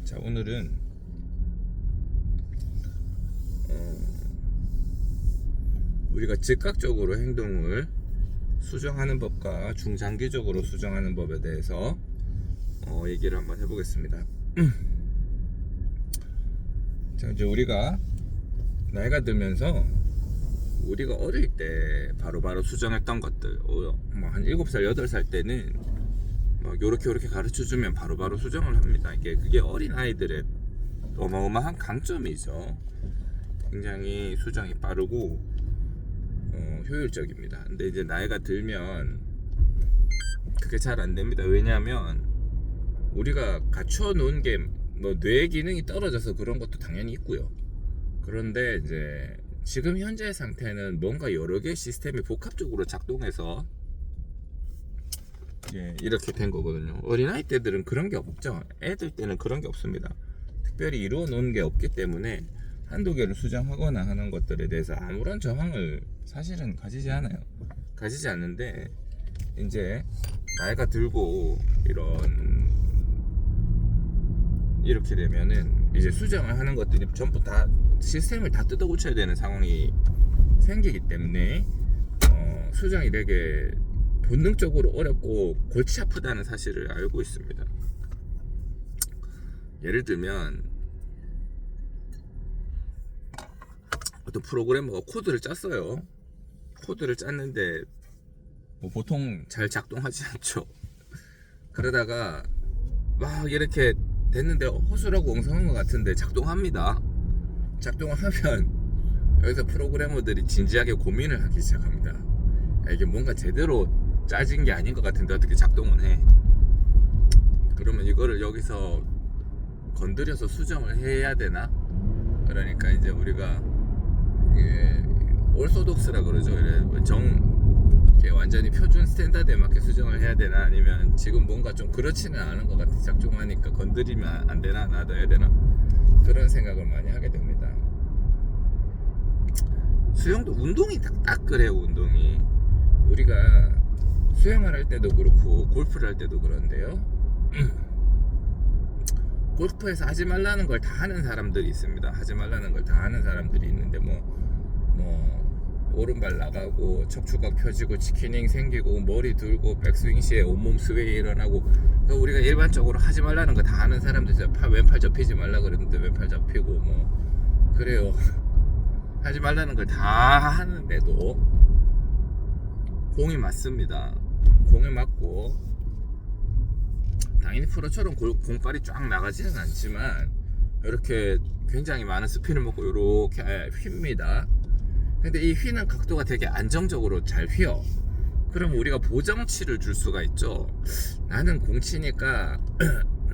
자, 오늘은 우리가 즉각적으로 행동을 수정하는 법과 중장기적으로 수정하는 법에 대해서 얘기를 한번 해보겠습니다. 자, 이제 우리가 나이가 들면서 우리가 어릴 때 바로바로 수정했던 것들, 한 7살, 8살 때는 요렇게 가르쳐주면 바로바로 수정을 합니다. 그게 어린 아이들의 어마어마한 강점이죠. 굉장히 수정이 빠르고 효율적입니다. 근데 이제 나이가 들면 그게 잘 안 됩니다. 왜냐하면 우리가 갖춰 놓은 게 뇌 기능이 떨어져서 그런 것도 당연히 있고요. 그런데 이제 지금 현재 상태는 뭔가 여러 개의 시스템이 복합적으로 작동해서 이렇게 된 거거든요. 어린아이 때들은 그런 게 없죠. 애들 때는 그런 게 없습니다. 특별히 이루어 놓은 게 없기 때문에 한두 개를 수정하거나 하는 것들에 대해서 아무런 저항을 사실은 가지지 않는데, 이제 나이가 들고 이렇게 되면은 이제 수정을 하는 것들이 전부 다 시스템을 다 뜯어 고쳐야 되는 상황이 생기기 때문에 수정이 되게 본능적으로 어렵고 골치 아프다는 사실을 알고 있습니다. 예를 들면 어떤 프로그래머가 코드를 짰어요. 코드를 짰는데 보통 잘 작동하지 않죠. 그러다가 막 이렇게 됐는데 허술하고 엉성한 것 같은데 작동합니다. 작동을 하면 여기서 프로그래머들이 진지하게 고민을 하기 시작합니다. 이게 뭔가 제대로 짜진 게 아닌 것 같은데 어떻게 작동을 해? 그러면 이거를 여기서 건드려서 수정을 해야 되나? 그러니까 이제 우리가 올소독스라 그러죠. 완전히 표준 스탠다드에 맞게 수정을 해야 되나, 아니면 지금 뭔가 좀 그렇지는 않은 것 같아 작동하니까 건드리면 안 되나, 놔둬야 되나, 그런 생각을 많이 하게 됩니다. 수영도 운동이 딱 그래요. 운동이 우리가 수영을 할 때도 그렇고 골프를 할 때도 그런데요. 골프에서 하지 말라는 걸 다 하는 사람들이 있습니다. 하지 말라는 걸 다 하는 사람들이 있는데 오른발 나가고 척추각 펴지고 치킨닝 생기고 머리 들고 백스윙 시에 온몸 스웨이 일어나고, 그러니까 우리가 일반적으로 하지 말라는 거 다 하는 사람들, 왼팔 접히지 말라 그랬는데 왼팔 접히고 그래요. 하지 말라는 걸 다 하는데도 공이 맞습니다. 공에 맞고 당연히 프로처럼 공발이 쫙 나가지는 않지만 이렇게 굉장히 많은 스핀을 먹고 이렇게 휩니다. 근데 이 휘는 각도가 되게 안정적으로 잘 휘어. 그럼 우리가 보정치를 줄 수가 있죠. 나는 공 치니까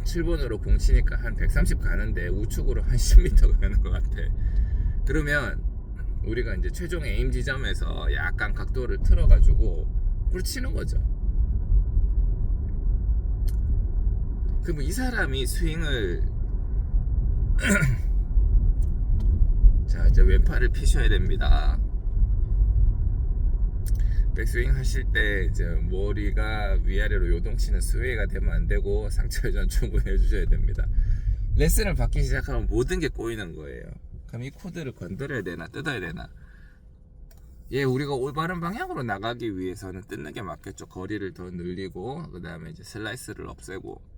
7번으로 공 치니까 한 130 가는데 우측으로 한 10m 가는 것 같아. 그러면 우리가 이제 최종 에임 지점에서 약간 각도를 틀어가지고 볼 치는 거죠. 그럼 이 사람이 스윙을 자, 이제 왼팔을 피셔야 됩니다. 백스윙 하실 때 이제 머리가 위아래로 요동치는 스웨이가 되면 안 되고 상체 회전 충분히 해주셔야 됩니다. 레슨을 받기 시작하면 모든 게 꼬이는 거예요. 그럼 이 코드를 건드려야 되나 뜯어야 되나? 우리가 올바른 방향으로 나가기 위해서는 뜯는 게 맞겠죠. 거리를 더 늘리고 그 다음에 이제 슬라이스를 없애고.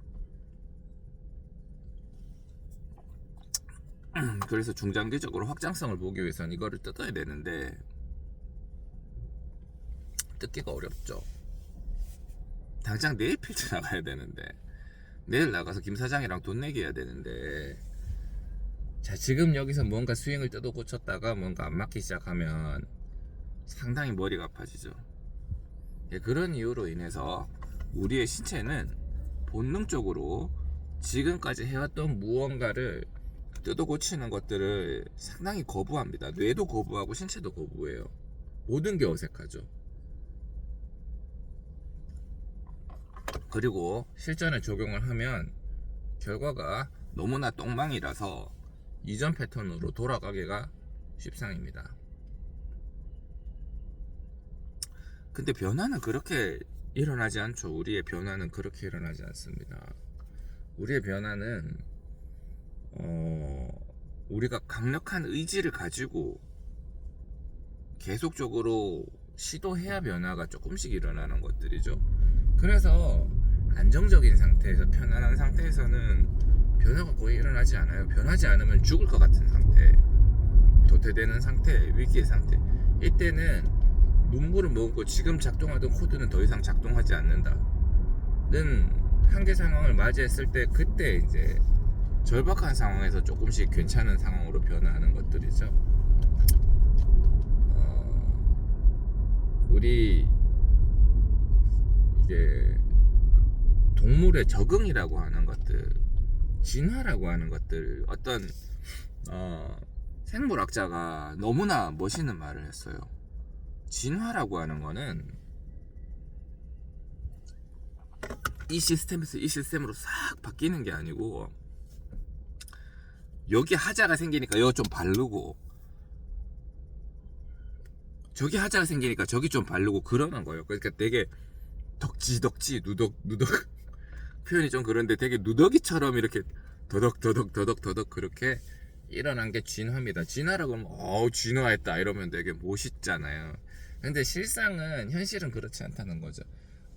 그래서 중장기적으로 확장성을 보기 위해서는 이거를 뜯어야 되는데 뜯기가 어렵죠. 당장 내일 필드 나가야 되는데, 내일 나가서 김 사장이랑 돈 내기 해야 되는데, 자, 지금 여기서 뭔가 스윙을 뜯어 고쳤다가 뭔가 안 맞기 시작하면 상당히 머리가 아파지죠. 그런 이유로 인해서 우리의 신체는 본능적으로 지금까지 해왔던 무언가를 뜯어 고치는 것들을 상당히 거부합니다. 뇌도 거부하고 신체도 거부해요. 모든 게 어색하죠. 그리고 실전에 적용을 하면 결과가 너무나 똥망이라서 이전 패턴으로 돌아가기가 쉽상입니다. 근데 변화는 그렇게 일어나지 않죠. 우리의 변화는 그렇게 일어나지 않습니다. 우리의 변화는 우리가 강력한 의지를 가지고 계속적으로 시도해야 변화가 조금씩 일어나는 것들이죠. 그래서 안정적인 상태에서, 편안한 상태에서는 변화가 거의 일어나지 않아요. 변하지 않으면 죽을 것 같은 상태, 도태되는 상태, 위기의 상태. 이때는 눈물을 머금고 지금 작동하던 코드는 더 이상 작동하지 않는다는 한계 상황을 맞이했을 때, 그때 이제 절박한 상황에서 조금씩 괜찮은 상황으로 변화하는 것들이죠. 우리 이제 동물의 적응이라고 하는 것들, 진화라고 하는 것들, 어떤 생물학자가 너무나 멋있는 말을 했어요. 진화라고 하는 거는 이 시스템에서 이 시스템으로 싹 바뀌는 게 아니고, 여기 하자가 생기니까 여기 좀 바르고, 저기 하자가 생기니까 저기 좀 바르고 그러는 거예요. 그러니까 되게 덕지 누덕 표현이 좀 그런데, 되게 누더기처럼 이렇게 더덕 그렇게 일어난 게 진화입니다. 진화라고 하면 진화했다 이러면 되게 멋있잖아요. 근데 실상은, 현실은 그렇지 않다는 거죠.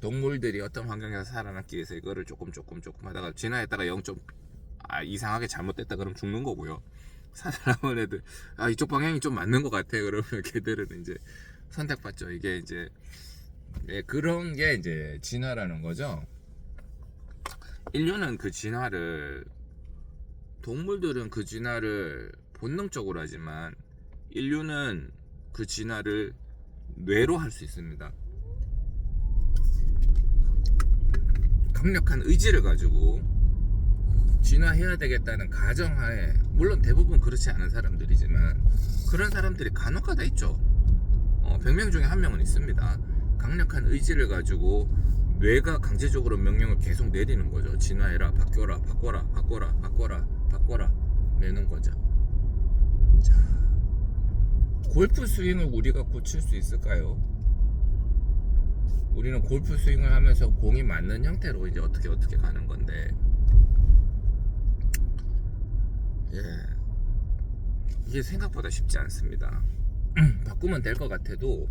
동물들이 어떤 환경에서 살아남기 위해서 이거를 조금 하다가 진화했다가 이상하게 잘못됐다 그러면 죽는 거고요. 살아남은 애들, 이쪽 방향이 좀 맞는 것 같아 그러면 걔들은 이제 선택받죠. 이게 이제 그런 게 이제 진화라는 거죠. 인류는 그 진화를, 동물들은 그 진화를 본능적으로 하지만 인류는 그 진화를 뇌로 할 수 있습니다. 강력한 의지를 가지고 진화해야 되겠다는 가정하에, 물론 대부분 그렇지 않은 사람들이지만 그런 사람들이 간혹가다 있죠. 100명 중에 1명은 있습니다. 강력한 의지를 가지고 뇌가 강제적으로 명령을 계속 내리는 거죠. 진화해라, 바꿔라 내는 거죠. 자, 골프 스윙을 우리가 고칠 수 있을까요? 우리는 골프 스윙을 하면서 공이 맞는 형태로 이제 어떻게 가는 건데, 이게 생각보다 쉽지 않습니다. 바꾸면 될 것 같아도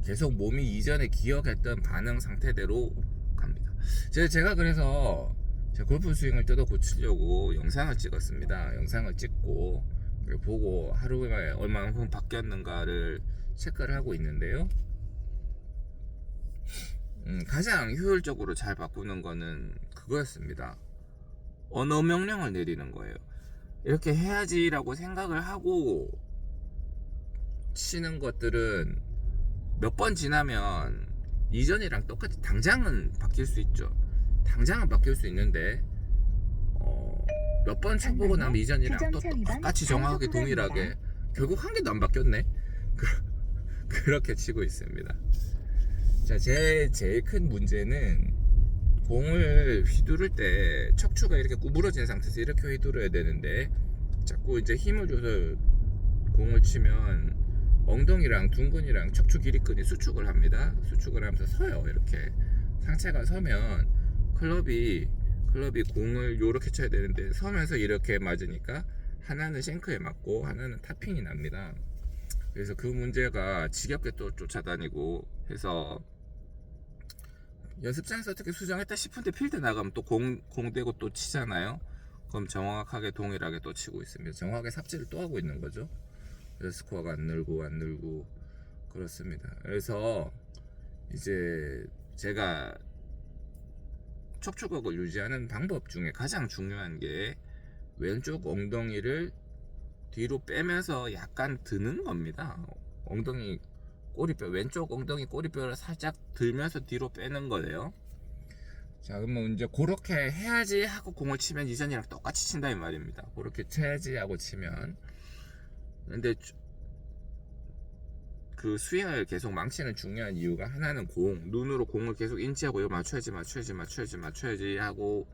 계속 몸이 이전에 기억했던 반응 상태대로 갑니다. 제가 그래서 제 골프 스윙을 뜯어 고치려고 영상을 찍었습니다. 영상을 찍고 보고 하루에 얼마만큼 바뀌었는가를 체크를 하고 있는데요. 가장 효율적으로 잘 바꾸는 거는 그거였습니다. 언어 명령을 내리는 거예요. 이렇게 해야지라고 생각을 하고 치는 것들은 몇 번 지나면 이전이랑 똑같이, 당장은 바뀔 수 있죠. 당장은 바뀔 수 있는데 몇 번 쳐보고 나면 이전이랑 똑같이 정확하게 동일하게, 결국 한 개도 안 바뀌었네. 그렇게 치고 있습니다. 자, 제일 큰 문제는 공을 휘두를 때 척추가 이렇게 구부러진 상태에서 이렇게 휘두르야 되는데, 자꾸 이제 힘을 줘서 공을 치면 엉덩이랑 둥근이랑 척추 길이끈이 수축을 합니다. 수축을 하면서 서요. 이렇게 상체가 서면 클럽이 공을 이렇게 쳐야 되는데, 서면서 이렇게 맞으니까 하나는 싱크에 맞고 하나는 탑핑이 납니다. 그래서 그 문제가 지겹게 또 쫓아다니고 해서, 연습장에서 어떻게 수정했다 싶은데 필드 나가면 또 공 대고 또 치잖아요. 그럼 정확하게 동일하게 또 치고 있습니다. 정확하게 삽질을 또 하고 있는 거죠. 그래서 스코어가 안 늘고 그렇습니다. 그래서 이제 제가 척추각을 유지하는 방법 중에 가장 중요한 게 왼쪽 엉덩이를 뒤로 빼면서 약간 드는 겁니다. 엉덩이 꼬리뼈, 왼쪽 엉덩이 꼬리뼈를 살짝 들면서 뒤로 빼는 거예요. 자, 그러면 이제 그렇게 해야지 하고 공을 치면 이전이랑 똑같이 친다 이 말입니다. 그렇게 쳐야지 하고 치면. 근데 그 스윙을 계속 망치는 중요한 이유가, 하나는 눈으로 공을 계속 인지하고 이거 맞춰야지 하고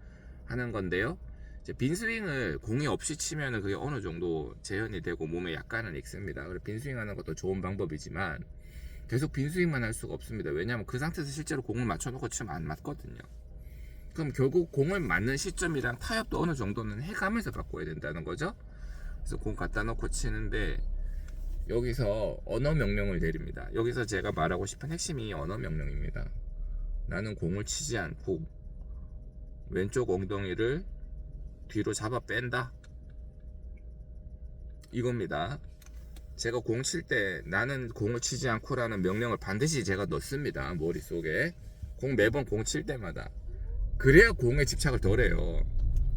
하는 건데요. 이제 빈 스윙을 공이 없이 치면은 그게 어느 정도 재현이 되고 몸에 약간은 익습니다. 그래서 빈 스윙 하는 것도 좋은 방법이지만 계속 빈 스윙만 할 수가 없습니다. 왜냐하면 그 상태에서 실제로 공을 맞춰놓고 치면 안 맞거든요. 그럼 결국 공을 맞는 시점이랑 타협도 어느 정도는 해가면서 바꿔야 된다는 거죠. 그래서 공 갖다 놓고 치는데 여기서 언어 명령을 내립니다. 여기서 제가 말하고 싶은 핵심이 언어 명령입니다. 나는 공을 치지 않고 왼쪽 엉덩이를 뒤로 잡아 뺀다, 이겁니다. 제가 공 칠 때 나는 공을 치지 않고라는 명령을 반드시 제가 넣습니다, 머릿속에. 매번 공 칠 때마다. 그래야 공에 집착을 덜해요.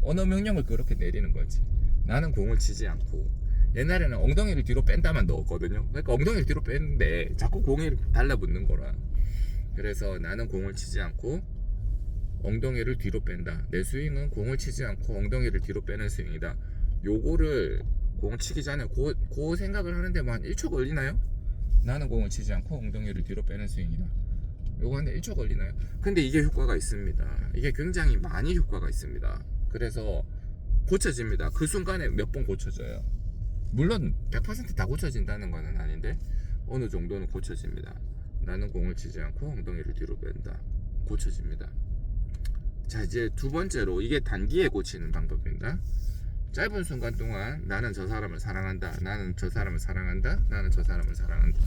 언어 명령을 그렇게 내리는 거지. 나는 공을 치지 않고. 옛날에는 엉덩이를 뒤로 뺀다만 넣었거든요. 그러니까 엉덩이를 뒤로 뺐는데 자꾸 공에 달라붙는 거라. 그래서 나는 공을 치지 않고 엉덩이를 뒤로 뺀다. 내 스윙은 공을 치지 않고 엉덩이를 뒤로 빼는 스윙이다. 요거를 공 치기 전에 그 생각을 하는데 뭐 한 1초 걸리나요? 나는 공을 치지 않고 엉덩이를 뒤로 빼는 스윙이다. 요거 한 1초 걸리나요? 근데 이게 효과가 있습니다. 이게 굉장히 많이 효과가 있습니다. 그래서 고쳐집니다. 그 순간에 몇 번 고쳐져요. 물론 100% 다 고쳐진다는 건 아닌데 어느 정도는 고쳐집니다. 나는 공을 치지 않고 엉덩이를 뒤로 뺀다. 고쳐집니다. 자, 이제 두 번째로, 이게 단기에 고치는 방법입니다. 짧은 순간 동안 나는 저 사람을 사랑한다, 나는 저 사람을 사랑한다, 나는 저 사람을 사랑한다.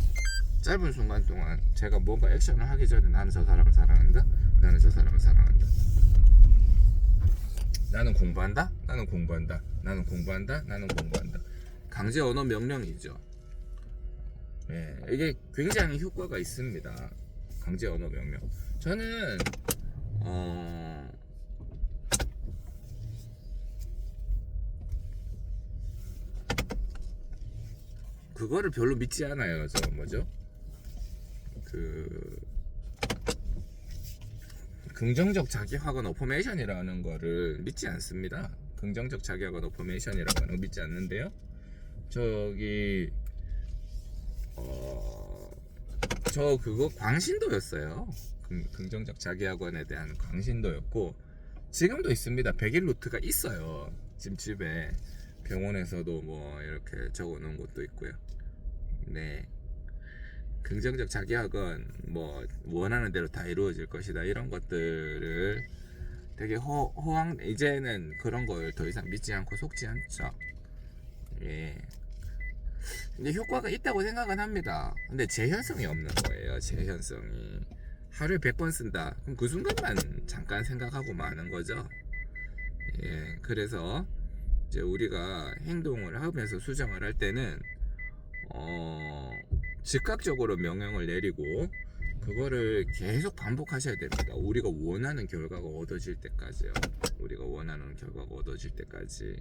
짧은 순간 동안 제가 뭔가 액션을 하기 전에 나는 저 사람을 사랑한다, 나는 저 사람을 사랑한다, 나는 공부한다, 나는 공부한다, 나는 공부한다, 나는 공부한다. 강제 언어 명령이죠. 예, 이게 굉장히 효과가 있습니다. 강제 언어 명령. 저는 그거를 별로 믿지 않아요. 저 뭐죠? 긍정적 자기확언 어포메이션이라는 거를 믿지 않습니다. 긍정적 자기확언 어포메이션이라고 하는 거 믿지 않는데요. 저기 저 그거 광신도였어요. 긍정적 자기학원에 대한 광신도였고, 지금도 있습니다. 100일 노트가 있어요. 지금 집에 병원에서도 뭐 이렇게 적어놓은 것도 있고요. 네, 긍정적 자기학원 뭐 원하는 대로 다 이루어질 것이다, 이런 것들을 되게 이제는 그런 걸 더 이상 믿지 않고 속지 않죠. 예. 근데 효과가 있다고 생각은 합니다. 근데 재현성이 없는 거예요. 재현성이. 하루에 100번 쓴다. 그럼 그 순간만 잠깐 생각하고 마는 거죠. 예, 그래서 이제 우리가 행동을 하면서 수정을 할 때는 즉각적으로 명령을 내리고 그거를 계속 반복하셔야 됩니다. 우리가 원하는 결과가 얻어질 때까지요. 우리가 원하는 결과가 얻어질 때까지.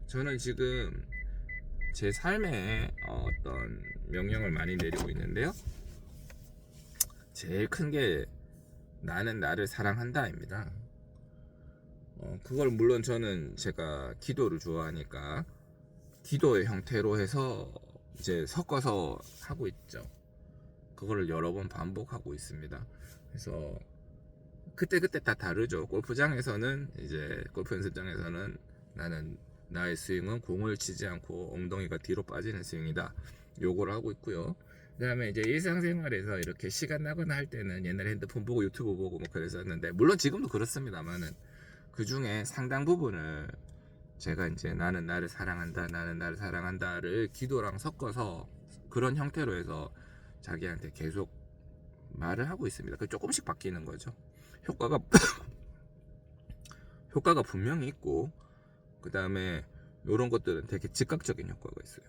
저는 지금 제 삶에 어떤 명령을 많이 내리고 있는데요. 제일 큰 게 나는 나를 사랑한다입니다. 그걸 물론 저는 제가 기도를 좋아하니까 기도의 형태로 해서 이제 섞어서 하고 있죠. 그거를 여러 번 반복하고 있습니다. 그래서 그때그때 다 다르죠. 골프장에서는 이제 골프 연습장에서는 나는 나의 스윙은 공을 치지 않고 엉덩이가 뒤로 빠지는 스윙이다, 요거를 하고 있고요. 그 다음에 이제 일상생활에서 이렇게 시간 나거나 할 때는 옛날에 핸드폰 보고 유튜브 보고 뭐 그랬었는데, 물론 지금도 그렇습니다만은 그 중에 상당 부분을 제가 이제 나는 나를 사랑한다, 나는 나를 사랑한다를 기도랑 섞어서 그런 형태로 해서 자기한테 계속 말을 하고 있습니다. 그 조금씩 바뀌는 거죠. 효과가 분명히 있고, 그 다음에 이런 것들은 되게 즉각적인 효과가 있어요.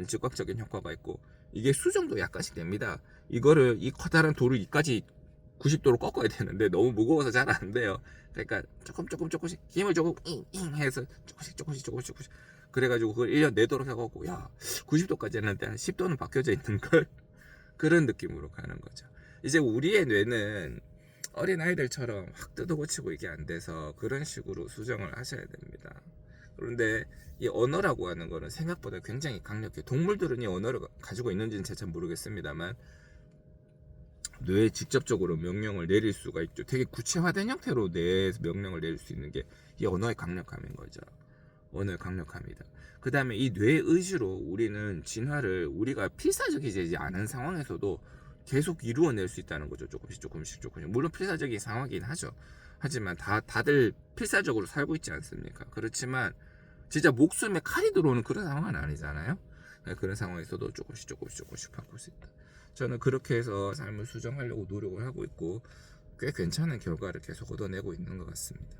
즉각적인 효과가 있고, 이게 수정도 약간씩 됩니다. 이거를 이 커다란 돌을 이까지 90도로 꺾어야 되는데 너무 무거워서 잘 안 돼요. 그러니까 조금씩 힘을 조금 잉잉 해서 조금씩 그래가지고 그걸 1년 내도록 해갖고, 야, 90도까지 했는데 한 10도는 바뀌어져 있는 걸 그런 느낌으로 가는 거죠. 이제 우리의 뇌는 어린 아이들처럼 확 뜯어고치고 이게 안 돼서 그런 식으로 수정을 하셔야 됩니다. 그런데 이 언어라고 하는 거는 생각보다 굉장히 강력해요. 동물들은 이 언어를 가지고 있는지는 잘 모르겠습니다만 뇌에 직접적으로 명령을 내릴 수가 있죠. 되게 구체화된 형태로 뇌에서 명령을 내릴 수 있는 게 이 언어의 강력함인 거죠. 언어의 강력함이다. 그 다음에 이 뇌의 의지로 우리는 진화를 우리가 필사적이지 않은 상황에서도 계속 이루어낼 수 있다는 거죠. 조금씩. 물론 필사적인 상황이긴 하죠. 하지만 다들 필사적으로 살고 있지 않습니까? 그렇지만 진짜 목숨에 칼이 들어오는 그런 상황은 아니잖아요. 그런 상황에서도 조금씩 바꿀 수 있다. 저는 그렇게 해서 삶을 수정하려고 노력을 하고 있고 꽤 괜찮은 결과를 계속 얻어내고 있는 것 같습니다.